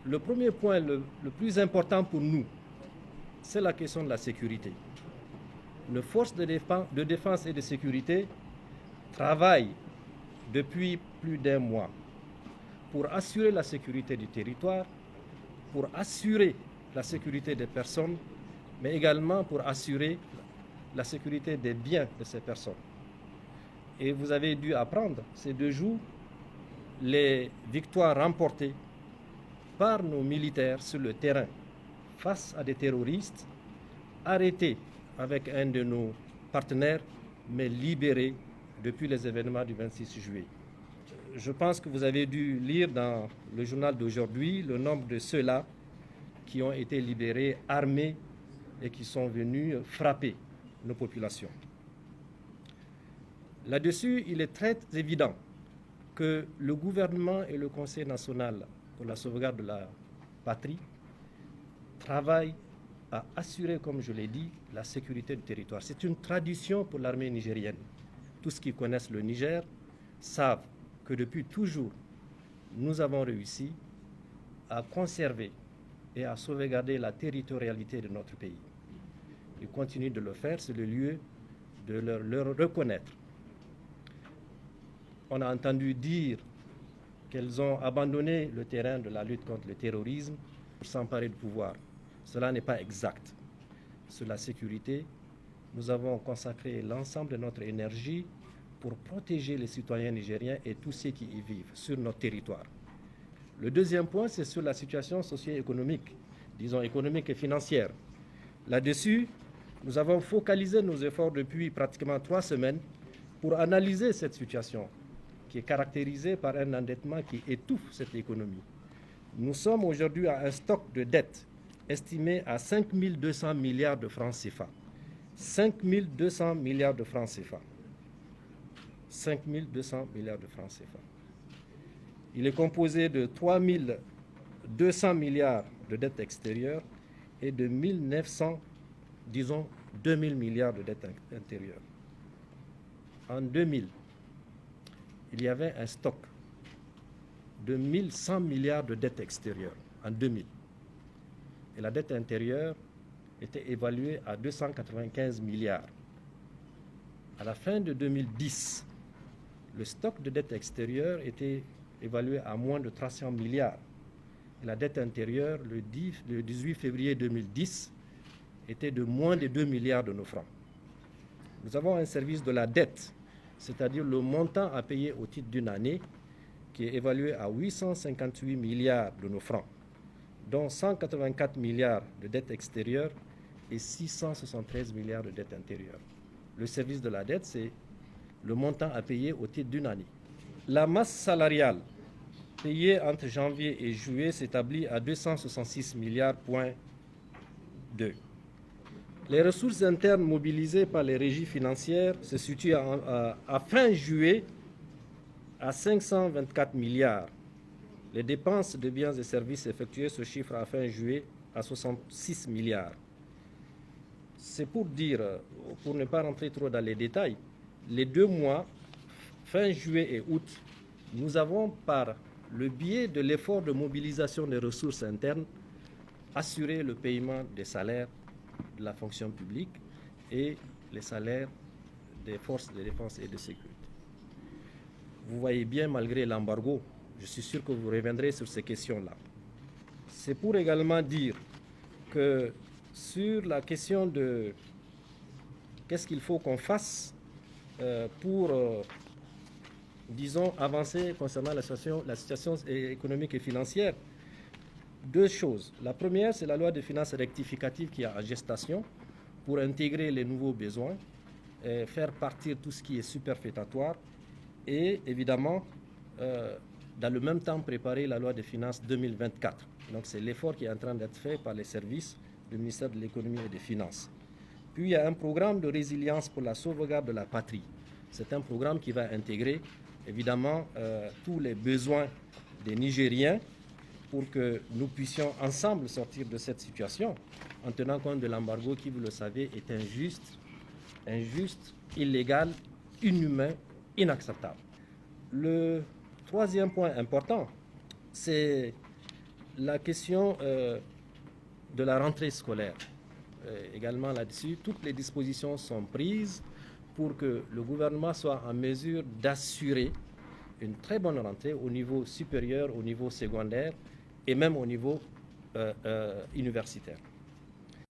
Le premier point, le plus important pour nous, c'est la question de la sécurité. Nos forces de défense et de sécurité travaillent depuis plus d'un mois pour assurer la sécurité du territoire, pour assurer la sécurité des personnes, mais également pour assurer la sécurité des biens de ces personnes. Et vous avez dû apprendre ces 2 jours les victoires remportées par nos militaires sur le terrain face à des terroristes arrêtés avec un de nos partenaires, mais libérés depuis les événements du 26 juillet. Je pense que vous avez dû lire dans le journal d'aujourd'hui le nombre de ceux-là qui ont été libérés, armés et qui sont venus frapper nos populations. Là-dessus, il est très évident que le gouvernement et le Conseil national pour la sauvegarde de la patrie travaillent à assurer, comme je l'ai dit, la sécurité du territoire. C'est une tradition pour l'armée nigérienne. Tous ceux qui connaissent le Niger savent que depuis toujours, nous avons réussi à conserver et à sauvegarder la territorialité de notre pays. Ils continuent de le faire, c'est le lieu de leur reconnaître. On a entendu dire qu'elles ont abandonné le terrain de la lutte contre le terrorisme pour s'emparer du pouvoir. Cela n'est pas exact. Sur la sécurité, nous avons consacré l'ensemble de notre énergie pour protéger les citoyens nigériens et tous ceux qui y vivent sur notre territoire. Le deuxième point, c'est sur la situation socio-économique, disons économique et financière. Là-dessus, nous avons focalisé nos efforts depuis pratiquement 3 semaines pour analyser cette situation qui est caractérisée par un endettement qui étouffe cette économie. Nous sommes aujourd'hui à un stock de dettes estimé à 5 200 milliards de francs CFA. 5 200 milliards de francs CFA. 5 200 milliards de francs CFA. Il est composé de 3 200 milliards de dettes extérieures et de 1900, disons 2000 milliards de dettes intérieures. En 2000, il y avait un stock de 1100 milliards de dettes extérieures en 2000. Et la dette intérieure était évaluée à 295 milliards. À la fin de 2010, le stock de dette extérieure était évalué à moins de 300 milliards. Et la dette intérieure, le 18 février 2010, était de moins de 2 milliards de nos francs. Nous avons un service de la dette, c'est-à-dire le montant à payer au titre d'une année, qui est évalué à 858 milliards de nos francs, dont 184 milliards de dettes extérieures et 673 milliards de dettes intérieures. Le service de la dette, c'est le montant à payer au titre d'une année. La masse salariale payée entre janvier et juillet s'établit à 266 milliards,2. Les ressources internes mobilisées par les régies financières se situent à fin juillet à 524 milliards. Les dépenses de biens et services effectuées se chiffrent à fin juillet à 66 milliards. C'est pour dire, pour ne pas rentrer trop dans les détails, les 2 mois, fin juillet et août, nous avons, par le biais de l'effort de mobilisation des ressources internes, assuré le paiement des salaires de la fonction publique et les salaires des forces de défense et de sécurité. Vous voyez bien, malgré l'embargo, je suis sûr que vous reviendrez sur ces questions-là. C'est pour également dire que sur la question de qu'est-ce qu'il faut qu'on fasse pour, disons, avancer concernant la situation économique et financière, 2 choses. La première, c'est la loi de finances rectificative qui est en gestation pour intégrer les nouveaux besoins, faire partir tout ce qui est superfétatoire et évidemment, dans le même temps, préparer la loi de finances 2024. Donc c'est l'effort qui est en train d'être fait par les services du ministère de l'économie et des finances. Puis il y a un programme de résilience pour la sauvegarde de la patrie. C'est un programme qui va intégrer évidemment tous les besoins des Nigériens pour que nous puissions ensemble sortir de cette situation en tenant compte de l'embargo qui, vous le savez, est injuste, illégal, inhumain, inacceptable. Le troisième point important, c'est la question de la rentrée scolaire, également là-dessus, toutes les dispositions sont prises pour que le gouvernement soit en mesure d'assurer une très bonne rentrée au niveau supérieur, au niveau secondaire et même au niveau universitaire.